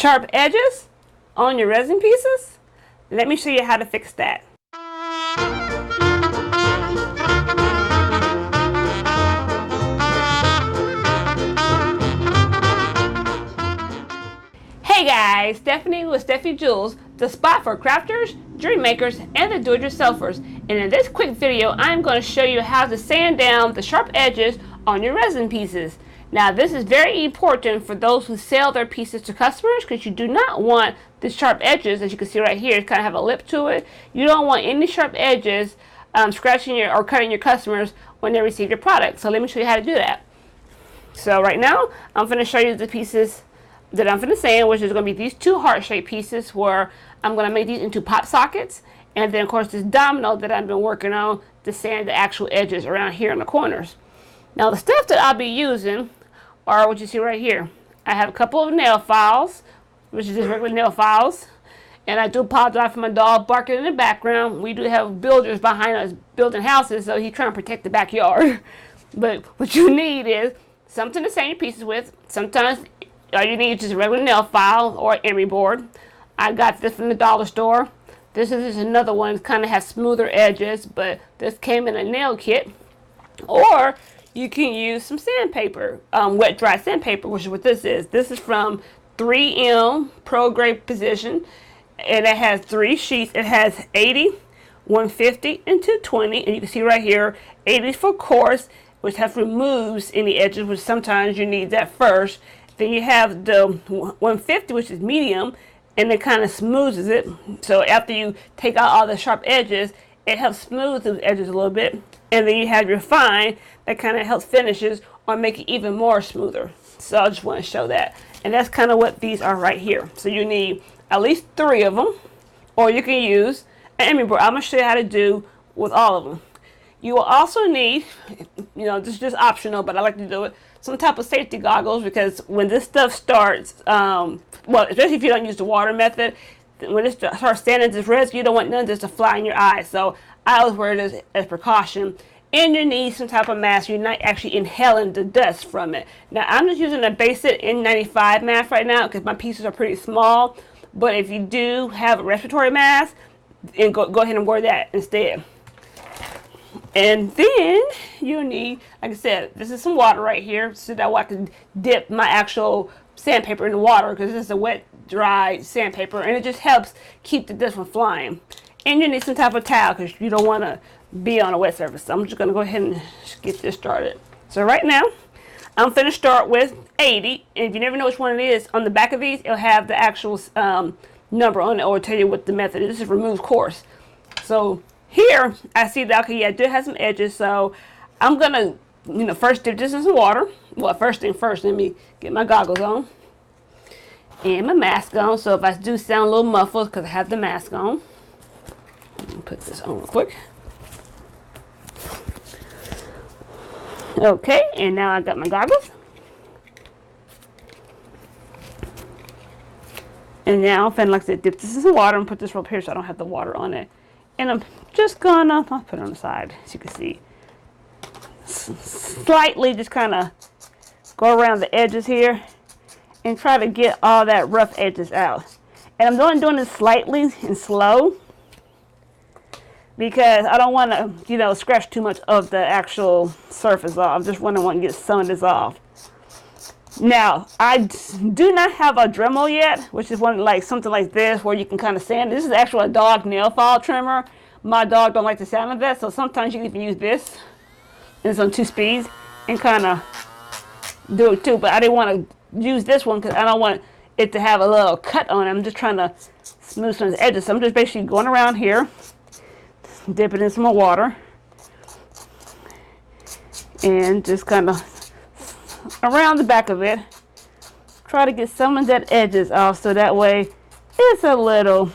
sharp edges on your resin pieces? Let me show you how to fix that. Hey guys, Stephanie with Steffy Jewels, the spot for crafters, jewelry makers, and the do-it-yourselfers. And in this quick video, I'm going to show you how to sand down the sharp edges on your resin pieces. Now this is very important for those who sell their pieces to customers, because you do not want the sharp edges, as you can see right here, kind of have a lip to it. You don't want any sharp edges scratching your or cutting your customers when they receive your product. So let me show you how to do that. So right now, I'm going to show you the pieces that I'm going to sand, which is going to be these two heart-shaped pieces where I'm going to make these into pop sockets. And then of course this domino that I've been working on to sand the actual edges around here in the corners. Now the stuff that I'll be using are what you see right here. I have a couple of nail files, which is just regular nail files. And I do apologize for my dog barking in the background. We do have builders behind us building houses, so he's trying to protect the backyard. But what you need is something to sand your pieces with. Sometimes all you need is just a regular nail file or emery board. I got this from the dollar store. This is just another one. It kind of has smoother edges, but this came in a nail kit. Or you can use some sandpaper, wet dry sandpaper, which is what this is. This is from 3M Pro Grade Precision, and it has 3 sheets. It has 80, 150, and 220. And you can see right here, 80 for coarse, which removes any edges, which sometimes you need that first. Then you have the 150, which is medium, and it kind of smooths it. So after you take out all the sharp edges, it helps smooth those edges a little bit. And then you have your fine that kind of helps finishes or make it even more smoother. So I just want to show that. And that's kind of what these are right here. So you need at least 3 of them, or you can use an emery board. I'm going to show you how to do with all of them. You will also need, this is just optional, but I like to do it, some type of safety goggles, because when this stuff starts, well, especially if you don't use the water method, when it starts standing this resin, you don't want none of this to fly in your eyes. So I always wear this as precaution. And you need some type of mask. You're not actually inhaling the dust from it. Now I'm just using a basic N95 mask right now because my pieces are pretty small. But if you do have a respiratory mask, then go ahead and wear that instead. And then you need, like I said, this is some water right here, so that way I can dip my actual sandpaper in the water, because this is a wet, dry sandpaper, and it just helps keep the dust from flying. And you need some type of towel, because you don't want to be on a wet surface. So I'm just going to go ahead and get this started. So right now, I'm going to start with 80, and if you never know which one it is, on the back of these, it'll have the actual number on it, or tell you what the method is. This is remove coarse. So here, I see that, okay, yeah, it did have some edges, so I'm going to, first dip this in some water. Well, first thing first, let me get my goggles on and my mask on, so if I do sound a little muffled, because I have the mask on. Let me put this on real quick. Okay, and now I got my goggles. And now I'm finna, like I said, dip this in some water and put this up here so I don't have the water on it. And I'm just gonna, I'll put it on the side so you can see. Slightly just kind of go around the edges here and try to get all that rough edges out. And I'm doing this slightly and slow, because I don't want to, scratch too much of the actual surface off. I just want to get some of this off. Now, I do not have a Dremel yet, which is something like this, where you can kind of sand. This is actually a dog nail file trimmer. My dog don't like the sound of that, so sometimes you can even use this. And it's on 2 speeds, and kind of do it too. But I didn't want to use this one because I don't want it to have a little cut on it. I'm just trying to smooth some of the edges. So I'm just basically going around here, dip it in some more water, and just kind of around the back of it, try to get some of that edges off, so that way it's a little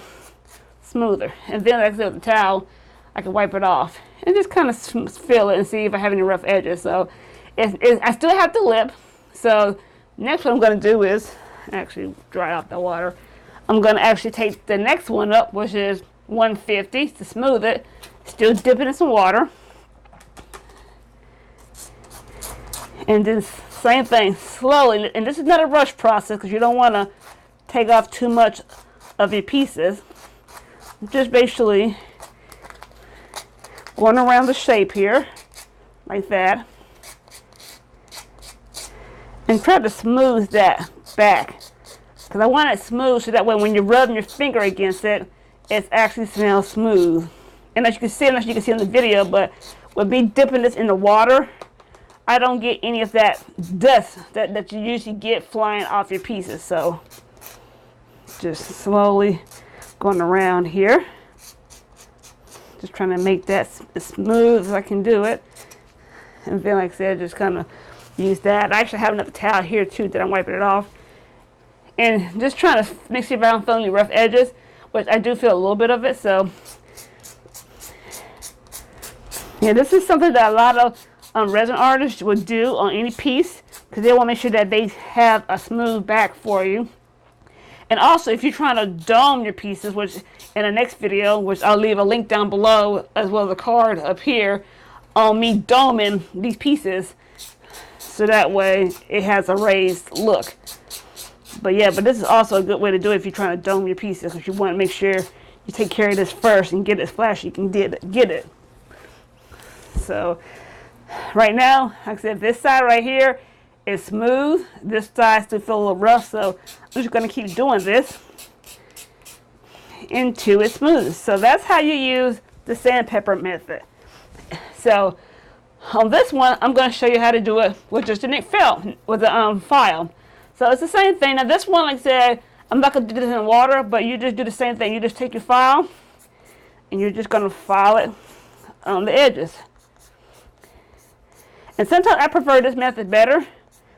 smoother. And then, like I said, with the towel, I can wipe it off and just kind of feel it and see if I have any rough edges. So I still have the lip. So next what I'm going to do is actually dry out the water. I'm going to actually take the next one up, which is 150, to smooth it. Still dip it in some water. And then same thing, slowly. And this is not a rush process, because you don't want to take off too much of your pieces. Just basically going around the shape here, like that. And try to smooth that back. Because I want it smooth so that way when you're rubbing your finger against it, it actually smells smooth. And as you can see, unless you can see in the video, but with me dipping this in the water, I don't get any of that dust that you usually get flying off your pieces. So just slowly going around here. Just trying to make that as smooth as I can do it. And then, like I said, just kind of use that. I actually have another towel here too that I'm wiping it off. And just trying to make sure if I don't feel any rough edges, which I do feel a little bit of it. So yeah, this is something that a lot of resin artists would do on any piece, because they want to make sure that they have a smooth back for you. And also, if you're trying to dome your pieces, which in the next video, which I'll leave a link down below as well as a card up here on me doming these pieces, so that way it has a raised look. But yeah, but this is also a good way to do it if you're trying to dome your pieces, if you want to make sure you take care of this first and get it as flat as you can get it. So right now, like I said, this side right here is smooth. This side still feels a little rough, so I'm just going to keep doing this until it's smooth. So that's how you use the sandpaper method. So on this one, I'm going to show you how to do it with just a felt, with a file. So it's the same thing. Now this one, like I said, I'm not going to do this in water, but you just do the same thing. You just take your file and you're just going to file it on the edges. And sometimes I prefer this method better,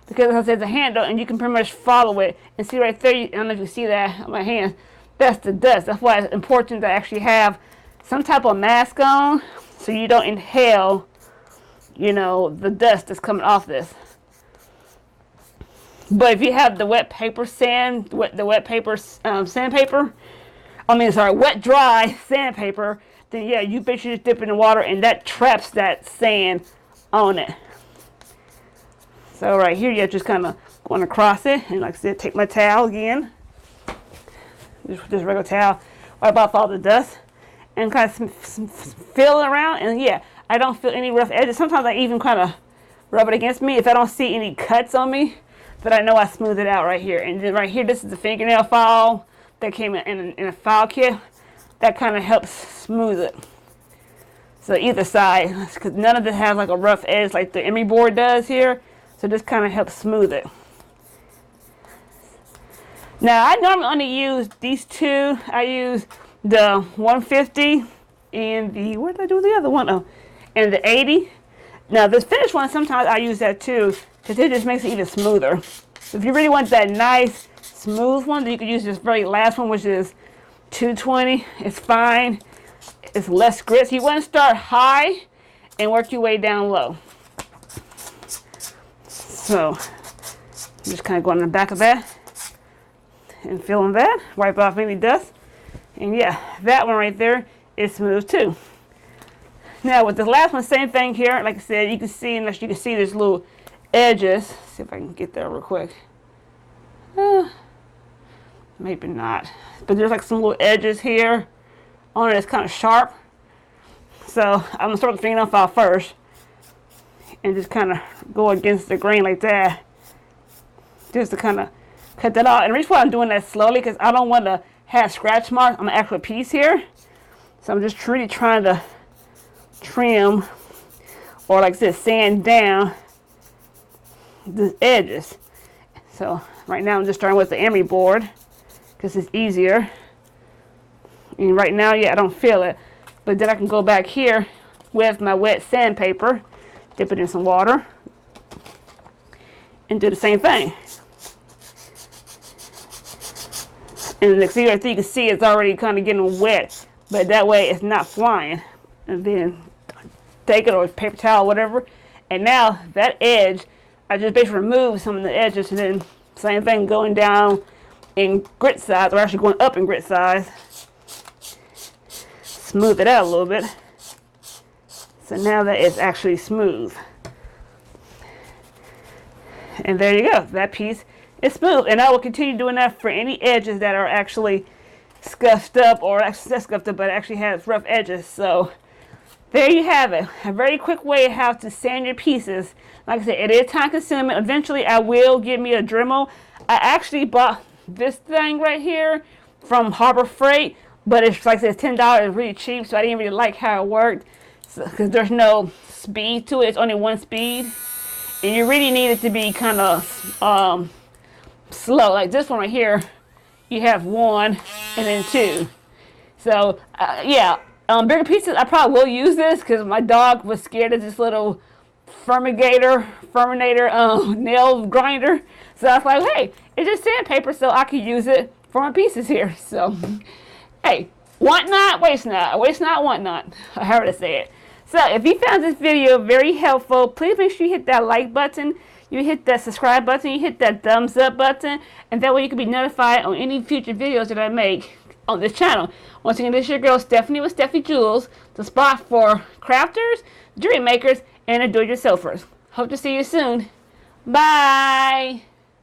because there's a handle and you can pretty much follow it. And see right there, I don't know if you see that on my hand, that's the dust. That's why it's important to actually have some type of mask on, so you don't inhale, you know, the dust that's coming off this. But if you have the wet paper sandpaper, wet dry sandpaper, then yeah, you basically just dip it in the water and that traps that sand on it. So right here, you're just kind of going across it, and like I said, take my towel again, just regular towel, wipe off all the dust, and kind of feel it around. And yeah, I don't feel any rough edges. Sometimes I even kind of rub it against me. If I don't see any cuts on me, then I know I smooth it out right here. And then right here, this is the fingernail file that came in a file kit. That kind of helps smooth it. So either side, because none of this has like a rough edge like the emery board does here. So this kind of helps smooth it. Now I normally only use these two. I use the 150 and the, where did I do the other one? Oh, and the 80. Now this finished one, sometimes I use that too, because it just makes it even smoother. So if you really want that nice smooth one, then you can use this very last one, which is 220. It's fine. It's less grit. So you want to start high and work your way down low. So I'm just kind of going on the back of that and feeling that. Wipe off any dust. And yeah, that one right there is smooth too. Now with the last one, same thing here. Like I said, you can see, unless you can see there's little edges. Let's see if I can get there real quick. Maybe not. But there's like some little edges here on it. It's kind of sharp. So I'm going to start with the fingernail file first. And just kind of go against the grain like that. Just to kind of cut that off. And the reason why I'm doing that slowly, because I don't want to have scratch marks on the actual piece here. So I'm just really trying to trim, or like this, sand down the edges. So right now I'm just starting with the emery board, because it's easier. And right now, yeah, I don't feel it. But then I can go back here with my wet sandpaper, dip it in some water, and do the same thing. And the see right there, you can see it's already kind of getting wet, but that way it's not flying. And then take it, or paper towel, whatever. And now that edge, I just basically remove some of the edges, and then same thing going down in grit size, or actually going up in grit size. Smooth it out a little bit. So now that it's actually smooth. And there you go. That piece It's smooth, and I will continue doing that for any edges that are actually scuffed up, or actually not scuffed up, but actually has rough edges. So there you have it. A very quick way how to sand your pieces. Like I said, it is time consuming. Eventually I will get me a Dremel. I actually bought this thing right here from Harbor Freight, but it's like I said, it's $10. It's really cheap, so I didn't really like how it worked, because there's no speed to it. It's only one speed, and you really need it to be kind of slow. Like this one right here, you have 1 and then 2. So yeah, bigger pieces I probably will use this, because my dog was scared of this little Furminator nail grinder. So I was like, hey, it's just sandpaper, so I could use it for my pieces here. So hey, want not, waste not. Waste not, want not. However to say it. So if you found this video very helpful, please make sure you hit that like button, you hit that subscribe button, you hit that thumbs up button, and that way you can be notified on any future videos that I make on this channel. Once again, this is your girl Stephanie with Steffy Jewels, the spot for crafters, jewelry makers, and do-it-yourselfers. Hope to see you soon. Bye!